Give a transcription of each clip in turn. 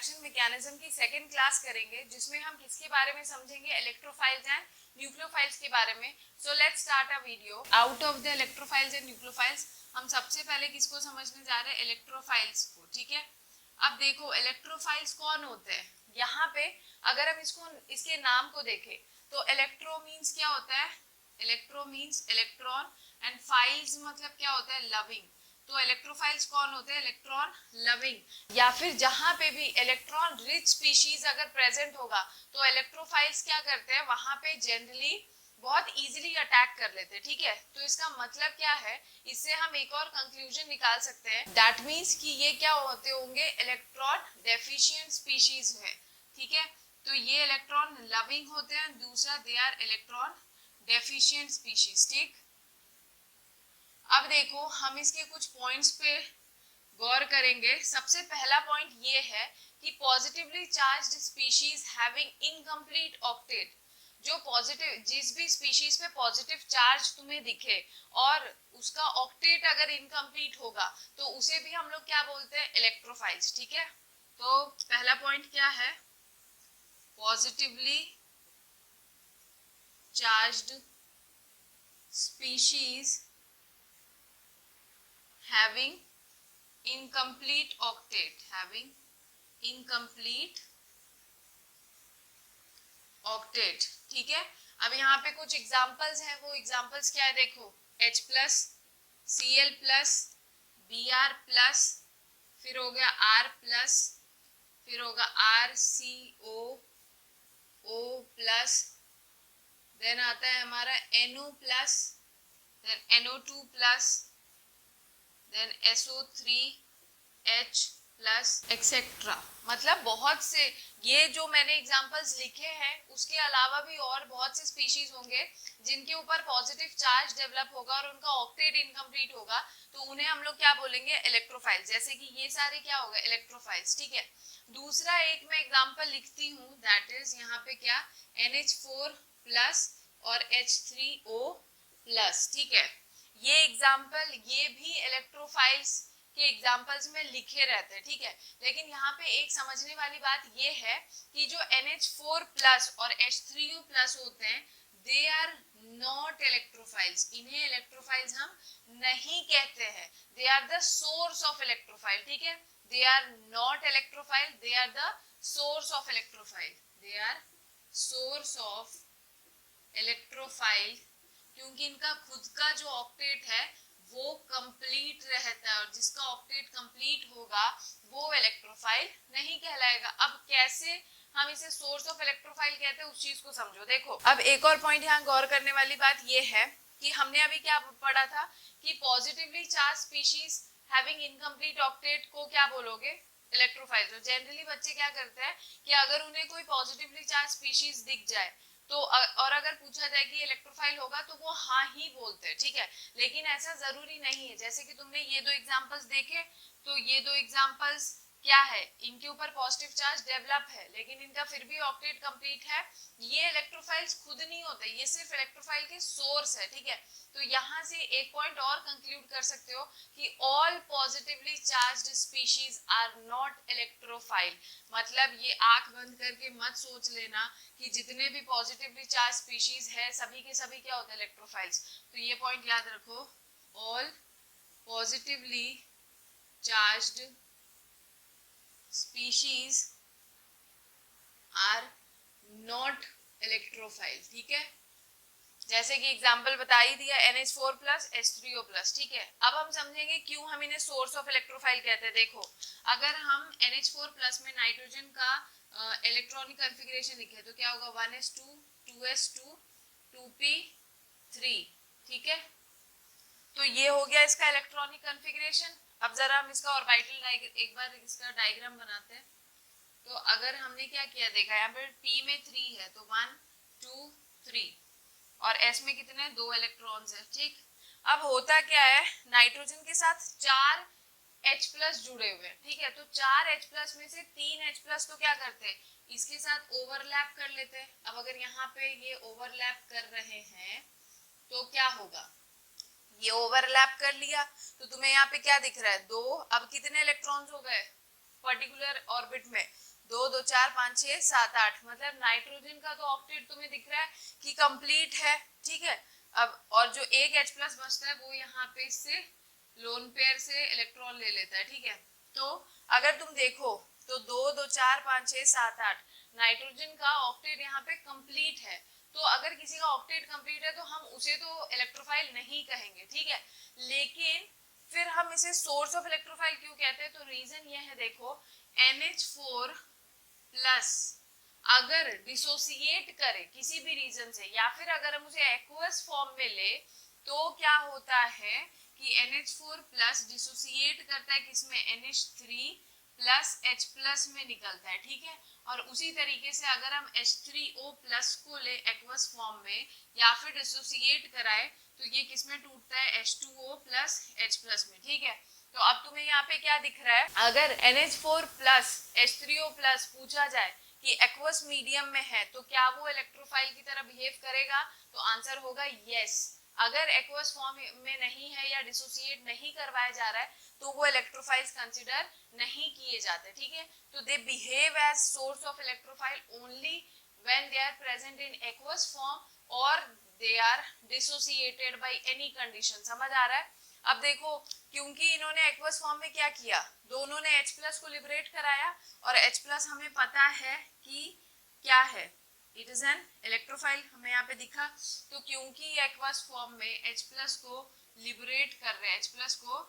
Reaction mechanism की second class करेंगे, जिसमें हम किसके बारे में समझेंगे, इलेक्ट्रोफाइल्स एंड न्यूक्लियोफाइल्स के बारे में। So let's start a video. Out of the electrophiles and nucleophiles हम सबसे पहले किसको समझने जा रहे हैं, इलेक्ट्रोफाइल्स को। ठीक है, अब देखो इलेक्ट्रोफाइल्स कौन होते हैं। यहाँ पे अगर हम इसके नाम को देखें तो इलेक्ट्रो मीन्स क्या होता है, electro means electron and files मतलब क्या होता है, लविंग। तो इलेक्ट्रोफाइल्स कौन होते हैं, इलेक्ट्रॉन लविंग। या फिर जहां पे भी इलेक्ट्रॉन रिच स्पीशीज अगर प्रेजेंट होगा तो इलेक्ट्रोफाइल्स क्या करते हैं, वहां पे जनरली बहुत इजीली अटैक कर लेते हैं। ठीक है, तो इसका मतलब क्या है, इससे हम एक और कंक्लूजन निकाल सकते हैं, दैट मीन्स कि ये क्या होते होंगे, इलेक्ट्रॉन डेफिशिएंट स्पीशीज है। ठीक है, तो ये इलेक्ट्रॉन लविंग होते हैं, दूसरा they are electron deficient species. ठीक, अब देखो हम इसके कुछ पॉइंट्स पे गौर करेंगे। सबसे पहला पॉइंट ये है कि positively charged species having incomplete octet, जो पॉजिटिव जिस भी स्पीशीज पे पॉजिटिव चार्ज तुम्हें दिखे और उसका ऑक्टेट अगर इनकम्प्लीट होगा तो उसे भी हम लोग क्या बोलते हैं, इलेक्ट्रोफाइल्स। ठीक है, तो पहला पॉइंट क्या है, positively charged species having incomplete octet, having incomplete octet। ठीक है, अब यहाँ पे कुछ एग्जांपल्स हैं, वो एग्जांपल्स क्या है देखो, H plus, Cl plus, Br plus, फिर हो गया R प्लस, फिर होगा RCO O प्लस, देन आता है हमारा NO प्लस, देन NO2 प्लस, देन SO3H प्लस एक्सेट्रा। मतलब बहुत से, ये जो मैंने एग्जांपल्स लिखे हैं उसके अलावा भी और बहुत से स्पीशीज होंगे जिनके ऊपर पॉजिटिव चार्ज डेवलप होगा और उनका ऑक्टेट इनकम्प्लीट होगा, तो उन्हें हम लोग क्या बोलेंगे, इलेक्ट्रोफाइल्स। जैसे कि ये सारे क्या हो गए, इलेक्ट्रोफाइल्स। ठीक है, दूसरा एक मैं एग्जाम्पल लिखती हूँ, दैट इज यहाँ पे क्या, NH4 प्लस और H3O प्लस। ठीक है, ये एग्जाम्पल, ये भी इलेक्ट्रोफाइल्स के एग्जाम्पल्स में लिखे रहते हैं। ठीक है, लेकिन यहाँ पे एक समझने वाली बात ये है कि जो NH4 प्लस और H3O प्लस होते हैं, दे आर नॉट इलेक्ट्रोफाइल्स, इन्हें इलेक्ट्रोफाइल्स हम नहीं कहते हैं, they are the source of electrophile. ठीक है, they are not electrophile, they are the source of electrophile, they are source of electrophile, क्योंकि इनका खुद का जो ऑक्टेट है वो कंप्लीट रहता है और जिसका ऑक्टेट कंप्लीट होगा वो इलेक्ट्रोफाइल नहीं कहलाएगा। अब कैसे हम इसे सोर्स ऑफ इलेक्ट्रोफाइल कहते हैं उस चीज को समझो। देखो अब एक और पॉइंट यहाँ गौर करने वाली बात ये है कि हमने अभी क्या पढ़ा था कि positively charge species having incomplete octet को क्या बोलोगे, इलेक्ट्रोफाइल। तो जनरली बच्चे क्या करते हैं कि अगर उन्हें कोई पॉजिटिवली चार्ज स्पीशीज दिख जाए तो और अगर पूछा जाए कि इलेक्ट्रोफाइल होगा तो वो हाँ ही बोलते हैं। ठीक है, लेकिन ऐसा जरूरी नहीं है। जैसे कि तुमने ये दो एग्जांपल्स देखे, तो ये दो एग्जांपल्स क्या है, इनके ऊपर पॉजिटिव चार्ज डेवलप है लेकिन इनका फिर भी ऑक्टेट कंप्लीट है, ये इलेक्ट्रोफाइल्स खुद नहीं होते, ये सिर्फ इलेक्ट्रोफाइल के सोर्स है। ठीक है, तो यहाँ से एक पॉइंट और कंक्लूड कर सकते हो कि all positively charged species are not electrophile. मतलब ये आंख बंद करके मत सोच लेना कि जितने भी पॉजिटिवली चार्ज स्पीशीज है सभी के सभी क्या होते हैं, इलेक्ट्रोफाइल्स। तो ये पॉइंट याद रखो, all positively charged species are not electrophile. ठीक है, जैसे कि एग्जांपल बता ही दिया, NH4 प्लस H3O प्लस। ठीक है, अब हम समझेंगे क्यों हम इन्हें सोर्स ऑफ इलेक्ट्रोफाइल कहते हैं। देखो अगर हम NH4 प्लस में नाइट्रोजन का इलेक्ट्रॉनिक कॉन्फ़िगरेशन लिखे तो क्या होगा, 1s2 2s2 2p3। ठीक है, तो ये हो गया इसका इलेक्ट्रॉनिक कॉन्फ़िगरेशन। अब जरा हम इसका ऑर्बिटल एक बार इसका डायग्राम बनाते हैं। तो अगर हमने क्या किया, देखा यहाँ पे p में 3 है तो 1 2 3 और s में कितने, 2 इलेक्ट्रॉन्स है। ठीक, अब होता क्या है, नाइट्रोजन के साथ 4 H प्लस जुड़े हुए हैं। ठीक है, तो 4 H प्लस में से 3 H प्लस तो क्या करते हैं, इसके साथ ओवरलैप कर लेते हैं। अब अगर यहाँ पे ये ओवरलैप कर रहे हैं तो क्या होगा, ये ओवरलैप कर लिया तो तुम्हें यहाँ पे क्या दिख रहा है, 2। अब कितने इलेक्ट्रॉन्स हो गए पर्टिकुलर ऑर्बिट में, 2 2 4 5 6 7 8, मतलब नाइट्रोजन का तो ऑक्टेट तुम्हें दिख रहा है कि कंप्लीट है, ठीक है। अब और जो एक H प्लस बचता है वो यहाँ पे इससे लोन पेयर से इलेक्ट्रॉन ले लेता है, ठीक है। तो अगर तुम देखो तो 2 2 4 5 6 7 8 नाइट्रोजन का ऑक्टेट यहाँ पे कंप्लीट है। तो अगर किसी का ऑक्टेट कंप्लीट है तो हम उसे तो इलेक्ट्रोफाइल नहीं कहेंगे, ठीक है। लेकिन फिर हम इसे सोर्स ऑफ इलेक्ट्रोफाइल क्यों कहते हैं? तो रीजन ये है, देखो NH4 प्लस अगर डिसोसिएट करे किसी भी रीजन से या फिर अगर हम उसे एक्वस फॉर्म में ले तो क्या होता है कि NH4 प्लस डिसोसिएट करता है किसमें? NH3 प्लस H प्लस में निकलता है, ठीक है। और उसी तरीके से अगर हम H3O प्लस को ले एक्वस फॉर्म में या फिर डिसोसिएट कराए तो ये किसमें टूटता है? H2O प्लस H प्लस में, ठीक है। तो अब तुम्हें यहाँ पे क्या दिख रहा है? अगर NH4 प्लस H3O प्लस पूछा जाए कि एक्वस मीडियम में है तो क्या वो इलेक्ट्रोफाइल की तरह बिहेव करेगा? तो आंसर होगा यस। अगर एक्वस फॉर्म में नहीं है या डिसोसिएट नहीं करवाया जा रहा है तो वो इलेक्ट्रोफाइल्स कंसिडर नहीं किए जाते, ठीक है। तो they behave as source of electrophile only when they are present in aqueous form और they are dissociated by any condition. समझ आ रहा है? अब देखो क्योंकि इन्होंने एक्वस फॉर्म में क्या किया, दोनों ने H प्लस को लिबरेट कराया और H प्लस हमें पता है कि क्या है, इट इज एन इलेक्ट्रोफाइल, हमें यहाँ पे दिखा। तो क्योंकि एक्वस फॉर्म में H प्लस को लिबरेट कर रहे हैं, H प्लस को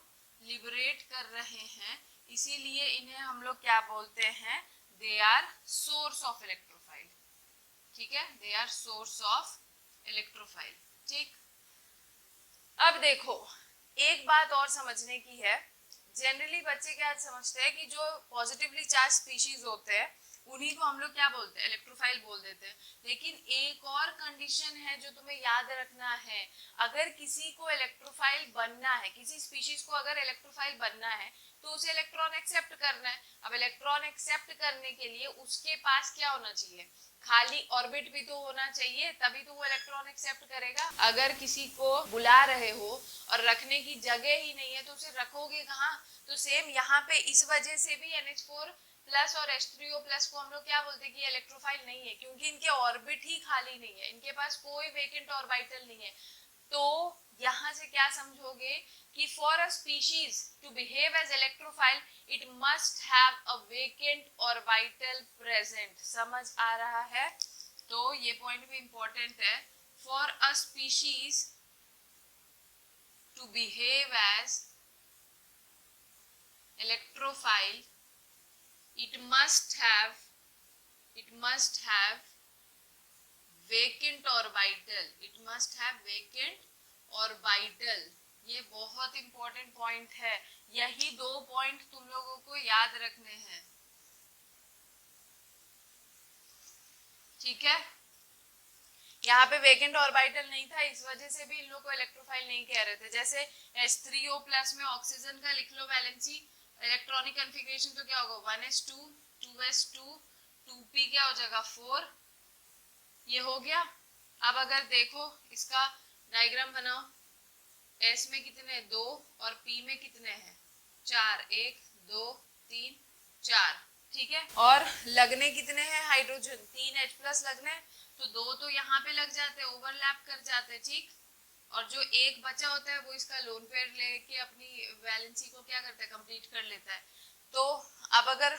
लिबरेट कर रहे हैं, इसीलिए इन्हें हम लोग क्या बोलते हैं? They are source of electrophile, ठीक है। They are source of electrophile, ठीक। अब देखो एक बात और समझने की है, जनरली बच्चे क्या समझते हैं कि जो पॉजिटिवली चार्ज स्पीशीज होते हैं उन्हीं को हम लोग क्या बोलते हैं? इलेक्ट्रोफाइल बोल देते हैं। लेकिन एक और कंडीशन है जो तुम्हें याद रखना है, अगर किसी को इलेक्ट्रोफाइल बनना है, किसी स्पीशीज को अगर इलेक्ट्रोफाइल बनना है तो उसे इलेक्ट्रॉन एक्सेप्ट करना है। अब इलेक्ट्रॉन एक्सेप्ट करने के लिए उसके पास क्या होना चाहिए? खाली ऑर्बिट भी तो होना चाहिए, तभी तो वो इलेक्ट्रॉन एक्सेप्ट करेगा। अगर किसी को बुला रहे हो और रखने की जगह ही नहीं है तो उसे रखोगे कहाँ? तो सेम यहाँ पे इस वजह से भी NH4 प्लस और H3O प्लस को हम लोग क्या बोलते हैं कि इलेक्ट्रोफाइल नहीं है, क्योंकि इनके ऑर्बिट ही खाली नहीं है, इनके पास कोई वेकेंट ऑर्बिटल नहीं है। तो यहाँ से क्या समझोगे कि for a species to behave as electrophile it must have a vacant orbital present. समझ आ रहा है? तो ये पॉइंट भी इंपॉर्टेंट है। For a species to behave as electrophile it must have vacant orbital, it must have vacant orbital। ये बहुत इंपॉर्टेंट पॉइंट है, यही दो पॉइंट तुम लोगों को याद रखने हैं, ठीक है। यहाँ पे वेकेंट ऑर्बिटल नहीं था, इस वजह से भी इन लोग को इलेक्ट्रोफाइल नहीं कह रहे थे। जैसे H3O प्लस में ऑक्सीजन का लिख लो वैलेंसी इलेक्ट्रॉनिक कॉन्फ़िगरेशन, तो क्या होगा 1s2 2s2 2p क्या हो जाएगा 4, ये हो गया। अब अगर देखो इसका डायग्राम बनाओ, S में कितने 2 और P में कितने हैं 4, 1 2 3 4, ठीक है। और लगने कितने हैं हाइड्रोजन 3 H प्लस लगने, तो 2 तो यहाँ पे लग जाते हैं, ओवरलैप कर जाते हैं, ठीक। और जो एक बचा होता है वो इसका लोन पेयर लेके अपनी वैलेंसी को क्या करता है? कंप्लीट कर लेता है। तो अब अगर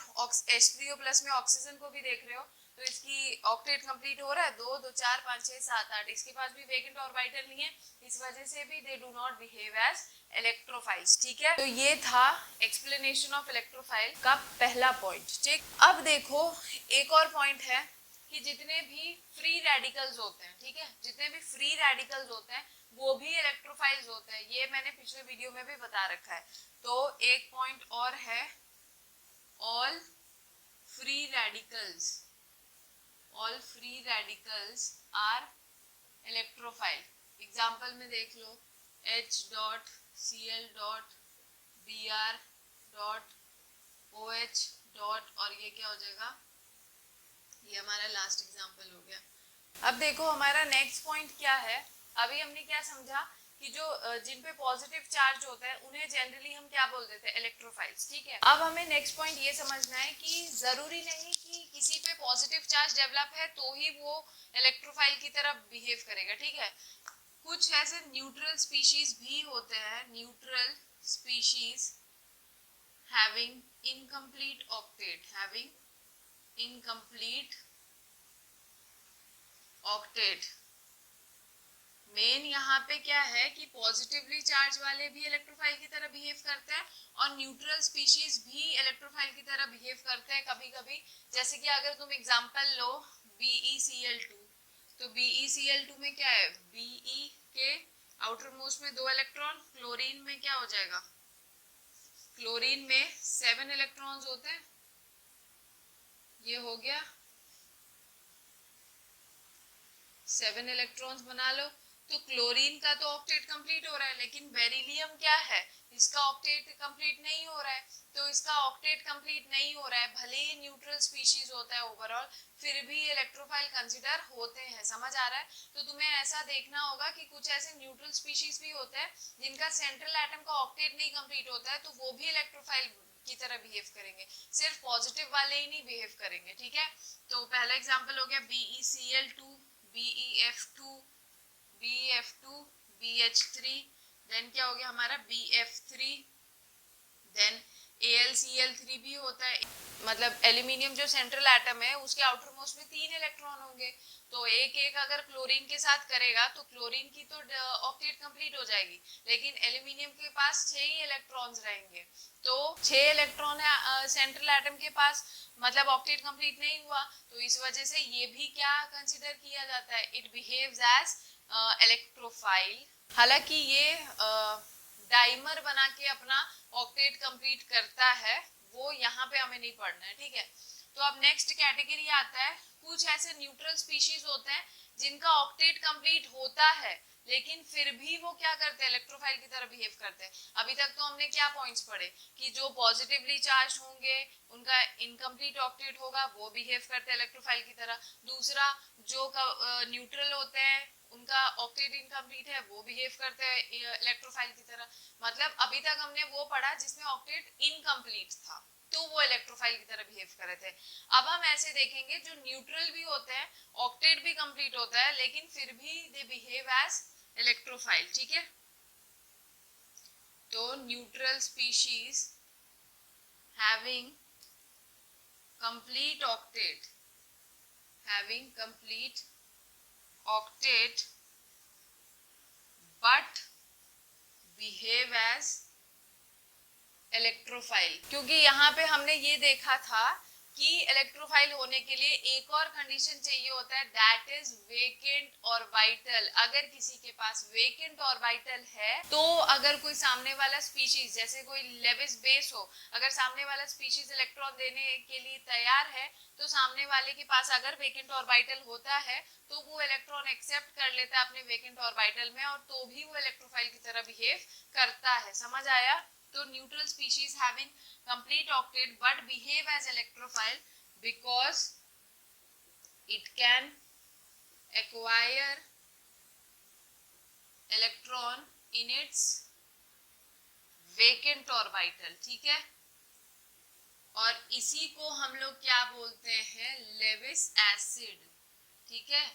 H3O प्लस में ऑक्सीजन को भी देख रहे हो तो इसकी ऑक्टेट कंप्लीट हो रहा है 2 2 4 5 6 7 8, इसके पास भी वेकेंट ऑर्बिटल नहीं है, इस वजह से भी they do not behave as electrophiles, ठीक है। तो ये था एक्सप्लेनेशन ऑफ इलेक्ट्रोफाइल का पहला पॉइंट, ठीक। अब देखो एक और पॉइंट है कि जितने भी फ्री रेडिकल्स होते हैं, ठीक है, जितने भी फ्री रेडिकल्स होते हैं वो भी इलेक्ट्रोफाइल्स होते हैं, ये मैंने पिछले वीडियो में भी बता रखा है। तो एक पॉइंट और है, all free radicals are electrophile. Example में देख लो H.Cl.Br.OH. और ये क्या हो जाएगा? ये हमारा लास्ट एग्जाम्पल हो गया। अब देखो हमारा नेक्स्ट पॉइंट क्या है, अभी हमने क्या समझा कि जो जिन पे पॉजिटिव चार्ज होता है उन्हें जनरली हम क्या बोल देते हैं, इलेक्ट्रोफाइल्स। ठीक है, अब हमें नेक्स्ट पॉइंट ये समझना है कि जरूरी नहीं कि किसी पे पॉजिटिव चार्ज डेवलप है तो ही वो इलेक्ट्रोफाइल की तरह बिहेव करेगा। ठीक है, कुछ ऐसे न्यूट्रल स्पीशीज भी होते हैं, neutral species having incomplete octet। Main यहाँ पे क्या है कि पॉजिटिवली चार्ज वाले भी इलेक्ट्रोफाइल की तरह बिहेव करते हैं और न्यूट्रल स्पीशीज भी इलेक्ट्रोफाइल की तरह बिहेव करते हैं कभी कभी। जैसे कि अगर तुम एग्जांपल लो BeCl2, तो BeCl2 में क्या है, Be के आउटर मोस्ट में 2 इलेक्ट्रॉन, क्लोरीन में क्या हो जाएगा, क्लोरीन में 7 इलेक्ट्रॉन्स होते हैं, ये हो गया 7 इलेक्ट्रॉन्स बना लो। तो क्लोरीन का तो ऑक्टेट कंप्लीट हो रहा है, लेकिन बेरिलियम क्या है, इसका ऑक्टेट कंप्लीट नहीं हो रहा है। तो इसका ऑक्टेट कंप्लीट नहीं हो रहा है, भले ही न्यूट्रल स्पीशीज होता है ओवरऑल, फिर भी इलेक्ट्रोफाइल कंसीडर होते हैं। समझ आ रहा है? तो तुम्हें ऐसा देखना होगा कि कुछ ऐसे न्यूट्रल स्पीशीज भी होते हैं जिनका सेंट्रल एटम का ऑक्टेट नहीं कंप्लीट होता है, तो वो भी इलेक्ट्रोफाइल की तरह बिहेव करेंगे, सिर्फ पॉजिटिव वाले ही नहीं बिहेव करेंगे। ठीक है, तो पहला एग्जांपल हो गया BeCl2, BeF2, BeF2, BH3, then क्या हो गया हमारा BF3, देन AlCl3 भी होता है। मतलब एल्यूमिनियम जो सेंट्रल एटम है उसके आउटर मोस्ट में 3 इलेक्ट्रॉन होंगे, तो एक एक अगर क्लोरीन के साथ करेगा तो क्लोरीन की तो ऑक्टेट कंप्लीट हो जाएगी, लेकिन एल्यूमिनियम के पास 6 ही इलेक्ट्रॉन्स रहेंगे। तो 6 इलेक्ट्रॉन है सेंट्रल एटम के पास, मतलब ऑक्टेट कंप्लीट नहीं हुआ, तो इस वजह से ये भी क्या कंसीडर किया जाता है, इट बिहेव्स एज इलेक्ट्रोफाइल। हालांकि ये डाइमर बना के अपना ऑक्टेट कंप्लीट करता है, वो यहाँ पे हमें नहीं पढ़ना है। ठीक है, तो अब नेक्स्ट कैटेगरी आता है, कुछ ऐसे न्यूट्रल स्पीशीज होते हैं जिनका ऑक्टेट कंप्लीट होता है लेकिन फिर भी वो क्या करते हैं, इलेक्ट्रोफाइल की तरह बिहेव करते हैं। अभी तक तो हमने क्या पॉइंट्स पढ़े कि जो पॉजिटिवली चार्ज होंगे उनका इनकम्प्लीट ऑक्टेट होगा, वो बिहेव करते हैं इलेक्ट्रोफाइल की तरह। दूसरा, जो न्यूट्रल होते हैं उनका ऑक्टेट इनकम्प्लीट है, वो बिहेव करते हैं इलेक्ट्रोफाइल की तरह। मतलब अभी तक हमने वो पढ़ा जिसमें ऑक्टेट इनकम्प्लीट था, तो वो इलेक्ट्रोफाइल की तरह बिहेव कर रहे थे। अब हम ऐसे देखेंगे जो न्यूट्रल भी होते हैं, ऑक्टेट भी कंप्लीट होता है, लेकिन फिर भी दे बिहेव एज इलेक्ट्रोफाइल। ठीक है, तो neutral species having complete octet but behave as electrophile. क्योंकि यहाँ पे हमने ये देखा था कि इलेक्ट्रोफाइल होने के लिए एक और कंडीशन चाहिए होता है, दैट इज वेकेंट और वाइटल। अगर किसी के पास वेकेंट और वाइटल है तो अगर कोई सामने वाला स्पीशीज, जैसे कोई लेविस बेस हो, अगर सामने वाला स्पीशीज इलेक्ट्रॉन देने के लिए तैयार है तो सामने वाले के पास अगर वेकेंट और वाइटल होता है तो वो इलेक्ट्रॉन एक्सेप्ट कर लेता है अपने वेकेंट और वाइटल में, और तो भी वो इलेक्ट्रोफाइल की तरह बिहेव करता है। समझ आया? तो neutral species having complete octet but behave as electrophile because it can acquire electron in its vacant और vital। ठीक है, और इसी को हम लोग क्या बोलते हैं, लेविस एसिड। ठीक है,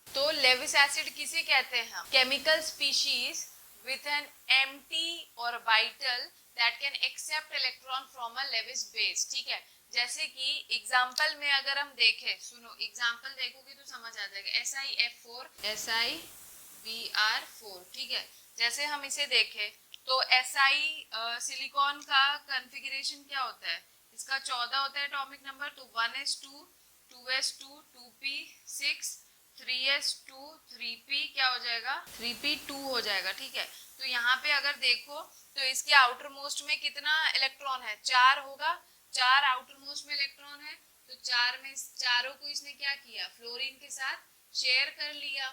तो लेविस एसिड किसे कहते हैं, chemical species with an empty or vital that can accept electron from a Lewis base। ठीक है, जैसे कि एग्जाम्पल में अगर हम देखें, सुनो एग्जाम्पल देखोगे तो समझ आ जाएगा, SiF4 SiBr4। ठीक है, जैसे हम इसे देखें तो Si सिलिकॉन का कॉन्फ़िगरेशन क्या होता है, इसका 14 होता है एटॉमिक नंबर, तो 1s2 2s2 2p6 3s2 3p क्या हो जाएगा, 3p2 हो जाएगा। ठीक है, तो यहाँ पे अगर देखो तो इसके आउटर मोस्ट में कितना इलेक्ट्रॉन है, 4 होगा, 4 आउटर मोस्ट में इलेक्ट्रॉन है, तो 4 में चारों को इसने क्या किया, फ्लोरीन के साथ शेयर कर लिया।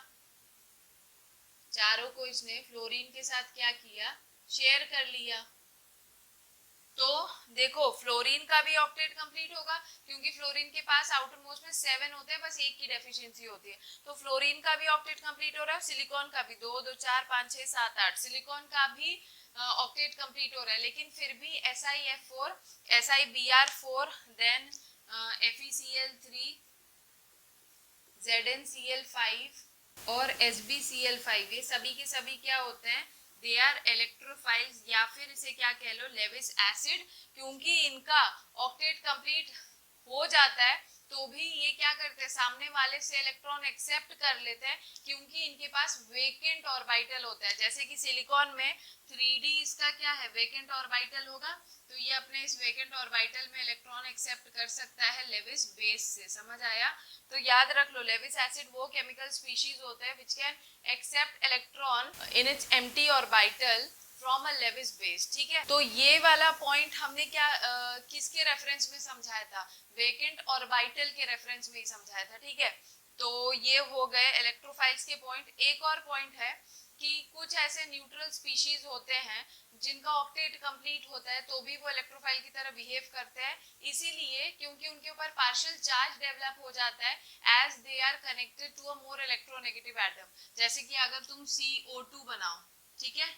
चारों को इसने फ्लोरीन के साथ क्या किया, शेयर कर लिया। तो देखो फ्लोरीन का भी ऑक्टेट कंप्लीट होगा क्योंकि फ्लोरीन के पास आउटर मोस्ट में 7 होते हैं, बस एक की डेफिशिएंसी होती है। तो फ्लोरीन का भी ऑक्टेट कंप्लीट हो रहा है, सिलिकॉन का भी 2 2 4 5 6 7 8 सिलिकॉन का भी ऑक्टेट कंप्लीट हो रहा है। लेकिन फिर भी SiF4 SiBr4 then FeCl3 ZnCl5 और SbCl5 ये सभी के सभी क्या होते हैं, दे आर इलेक्ट्रोफाइल्स या फिर इसे क्या कह लो लेविस एसिड। क्योंकि इनका ऑक्टेट कंप्लीट हो जाता है तो भी ये क्या करते हैं, सामने वाले से इलेक्ट्रॉन एक्सेप्ट कर लेते हैं क्योंकि इनके पास वेकेंट ऑर्बिटल होता है। जैसे कि सिलिकॉन में 3d इसका क्या है, वेकेंट ऑर्बिटल होगा, तो ये अपने इस वेकेंट ऑर्बिटल में इलेक्ट्रॉन एक्सेप्ट कर सकता है लेविस बेस से। समझ आया? तो याद रख लो लेविस एसिड वो केमिकल स्पीशीज होता है which can accept electron in its empty orbital from a Lewis base. ठीक है, तो ये वाला पॉइंट हमने क्या किसके रेफरेंस में समझाया था, वेकेंट ऑर्बिटल के रेफरेंस में ही समझाया था। ठीक है, तो ये हो गए इलेक्ट्रोफाइल्स के पॉइंट। एक और पॉइंट है कि कुछ ऐसे न्यूट्रल स्पीशीज होते हैं जिनका ऑक्टेट कंप्लीट होता है तो भी वो इलेक्ट्रोफाइल की तरह बिहेव करते हैं, इसीलिए क्योंकि उनके ऊपर पार्शियल चार्ज डेवलप हो जाता है as they are connected to a more electronegative atom. जैसे कि अगर तुम CO2 बनाओ, ठीक है,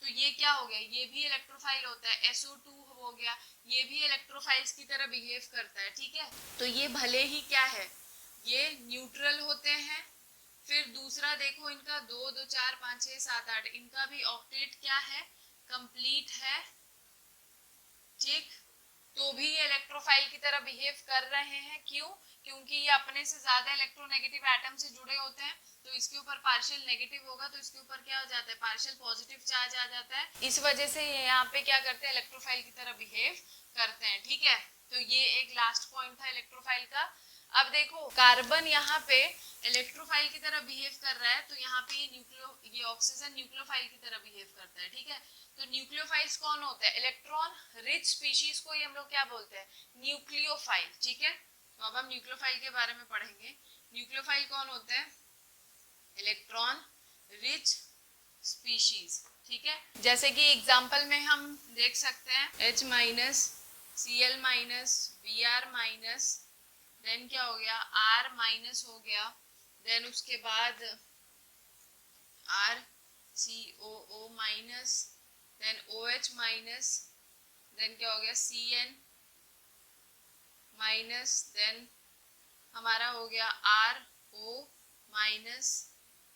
तो ये क्या हो गया, ये भी इलेक्ट्रोफाइल होता है। SO2 हो गया, ये भी इलेक्ट्रोफाइल्स की तरह बिहेव करता है। ठीक है, तो ये भले ही क्या है, ये न्यूट्रल होते हैं। फिर दूसरा देखो इनका 2 2 4 5 6 7 8 इनका भी ऑक्टेट क्या है, कंप्लीट है। ठीक, तो भी ये इलेक्ट्रोफाइल की तरह बिहेव कर रहे हैं। क्यों? क्योंकि ये अपने से ज्यादा इलेक्ट्रोनेगेटिव एटम से जुड़े होते हैं, तो इसके ऊपर पार्शियल नेगेटिव होगा तो इसके ऊपर क्या हो जाता है, पार्शियल पॉजिटिव चार्ज आ जाता है। इस वजह से ये यहाँ पे क्या करते हैं, इलेक्ट्रोफाइल की तरह बिहेव करते हैं। ठीक है, तो ये एक लास्ट पॉइंट था इलेक्ट्रोफाइल का। अब देखो कार्बन यहाँ पे इलेक्ट्रोफाइल की तरह बिहेव कर रहा है, तो यहाँ पे ये ऑक्सीजन न्यूक्लियोफाइल की तरह बिहेव करता है। ठीक है, तो न्यूक्लियोफाइल्स कौन होता है, इलेक्ट्रॉन रिच स्पीशीज को ही हम लोग क्या बोलते हैं, न्यूक्लियोफाइल। ठीक है, तो अब हम न्यूक्लियोफाइल के बारे में पढ़ेंगे। न्यूक्लियोफाइल कौन होते हैं, इलेक्ट्रॉन रिच स्पीशीज। ठीक है, जैसे कि एग्जांपल में हम देख सकते हैं H minus Cl minus Br minus, then क्या हो गया R माइनस हो गया, देन उसके बाद RCOO minus, then OH minus, then क्या हो गया CN माइनस, देन हमारा हो गया RO minus,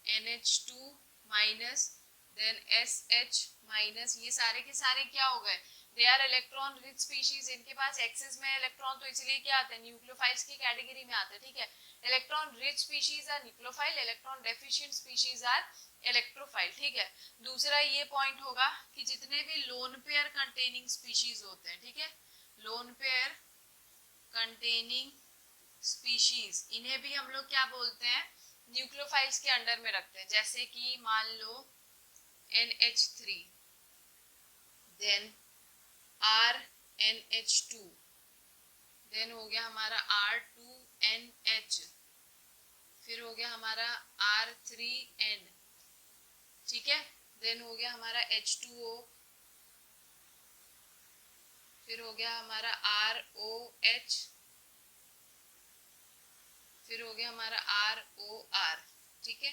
NH2 minus, then SH minus. ये सारे के सारे क्या हो गए, they are electron rich species. इनके पास एक्सेस में इलेक्ट्रॉन, तो इसलिए क्या आते हैं, न्यूक्लियोफाइल्स की कैटेगरी में आते हैं। ठीक है, electron rich species are nucleophile, electron deficient species are electrophile. ठीक है, दूसरा ये पॉइंट होगा कि जितने भी लोन पेयर कंटेनिंग स्पीशीज होते हैं, ठीक है, लोन पेयर कंटेनिंग स्पीशीज, इन्हें भी हम लोग क्या बोलते हैं, न्यूक्लियोफाइल्स के अंडर में रखते हैं। जैसे कि मान लो NH3, देन RNH2, देन हो गया हमारा R2NH, फिर हो गया हमारा R3N। ठीक है, देन हो गया हमारा H2O, फिर हो गया हमारा ROH, फिर हो गया हमारा ROR। ठीक है,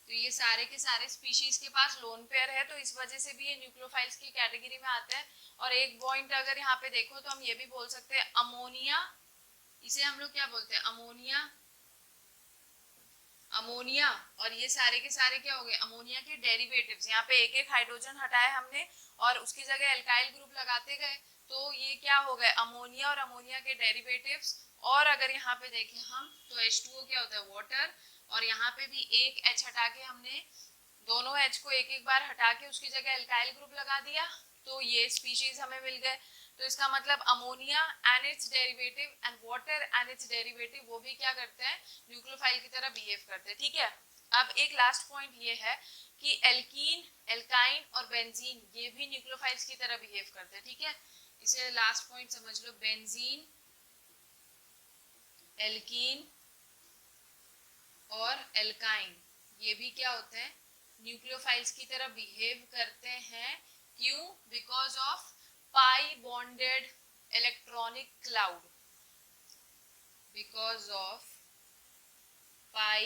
तो ये सारे के सारे स्पीशीज के पास लोन पेयर है, तो इस वजह से भी ये न्यूक्लियोफाइल्स की कैटेगरी में आते हैं। और एक पॉइंट अगर यहाँ पे देखो तो हम ये भी बोल सकते हैं अमोनिया, इसे हम लोग क्या बोलते हैं, अमोनिया। अमोनिया और ये सारे के सारे क्या हो गए, अमोनिया के डेरिवेटिव्स। यहाँ पे एक एक हाइड्रोजन हटाए हमने और उसकी जगह एल्काइल ग्रुप लगाते गए, तो ये क्या हो गए, अमोनिया और अमोनिया के डेरिवेटिव्स। और अगर यहाँ पे देखें हम तो H2O क्या होता है, वाटर, और यहाँ पे भी एक H हटा के हमने दोनों H को एक एक बार हटा के उसकी जगह एल्काइल ग्रुप लगा दिया, तो ये स्पीशीज हमें मिल गए। तो इसका मतलब ammonia and it's derivative and water and it's derivative वो भी क्या करते हैं, न्यूक्लियोफाइल की तरह बिहेव करते हैं। ठीक है, अब एक लास्ट पॉइंट ये है कि एल्कीन, एल्काइन और बेंजीन ये भी न्यूक्लियोफाइल्स की तरह बिहेव करते हैं। ठीक है, इसे लास्ट पॉइंट समझ लो, बेंजीन, एल्कीन और एल्काइन ये भी क्या होते हैं, न्यूक्लियोफाइल्स की तरह बिहेव करते हैं। क्यों? Because of pi bonded electronic cloud, because of pi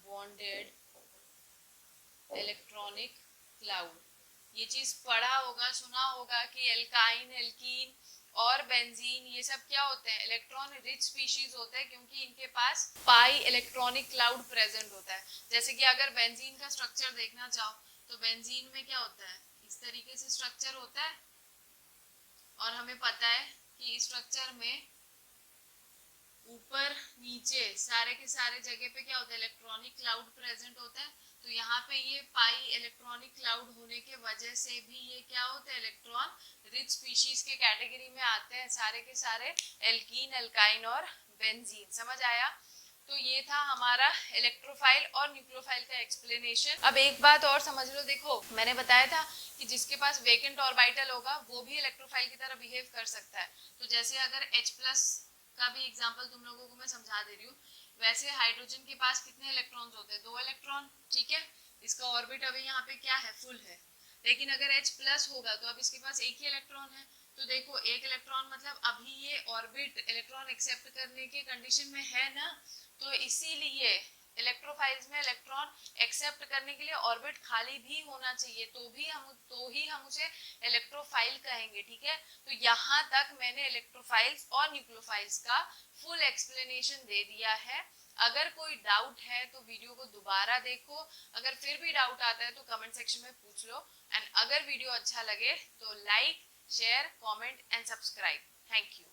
bonded electronic cloud. ये चीज पढ़ा होगा, सुना होगा कि एल्काइन, एल्कीन और बेंजीन ये सब क्या होते हैं, इलेक्ट्रॉन रिच स्पीशीज होते हैं, क्योंकि इनके पास पाई इलेक्ट्रॉनिक क्लाउड प्रेजेंट होता है। जैसे कि अगर बेंजीन का स्ट्रक्चर देखना चाहो तो बेंजीन में क्या होता है, इस तरीके से स्ट्रक्चर होता है, और हमें पता है कि इस स्ट्रक्चर में ऊपर नीचे सारे के सारे जगह पे क्या होता है, इलेक्ट्रॉनिक क्लाउड प्रेजेंट होता है। तो यहाँ पे ये पाई इलेक्ट्रॉनिक क्लाउड होने के वजह से भी ये क्या होता है, इलेक्ट्रॉन रिच स्पीशीज के कैटेगरी में आते हैं सारे के सारे, एल्कीन, एल्काइन और बेंजीन। समझ आया? तो ये था हमारा इलेक्ट्रोफाइल और न्यूक्लियोफाइल का एक्सप्लेनेशन। अब एक बात और समझ लो, देखो मैंने बताया था कि जिसके पास वेकेंट ऑर्बिटल होगा वो भी इलेक्ट्रोफाइल की तरह बिहेव कर सकता है। तो जैसे अगर H+ का भी एग्जांपल तुम लोगों को मैं समझा दे रही हूँ, वैसे हाइड्रोजन के पास कितने इलेक्ट्रॉन्स होते हैं, 2 इलेक्ट्रॉन, ठीक है। इसका ऑर्बिट अभी यहाँ पे क्या है, फुल है। लेकिन अगर H+ होगा तो अब इसके पास एक ही इलेक्ट्रॉन है। तो देखो एक इलेक्ट्रॉन मतलब अभी ये ऑर्बिट इलेक्ट्रॉन एक्सेप्ट करने के कंडीशन में है ना, तो इसीलिए इलेक्ट्रोफाइल्स में इलेक्ट्रॉन एक्सेप्ट करने के लिए ऑर्बिट खाली भी होना चाहिए, तो ही हम उसे इलेक्ट्रोफाइल कहेंगे, ठीक है। तो यहाँ तक मैंने इलेक्ट्रोफाइल्स और न्यूक्लियोफाइल्स का फुल एक्सप्लेनेशन दे दिया है। अगर कोई डाउट है तो वीडियो को दोबारा देखो, अगर फिर भी डाउट आता है तो कमेंट सेक्शन में पूछ लो, एंड अगर वीडियो अच्छा लगे तो like, share, comment and subscribe. Thank you.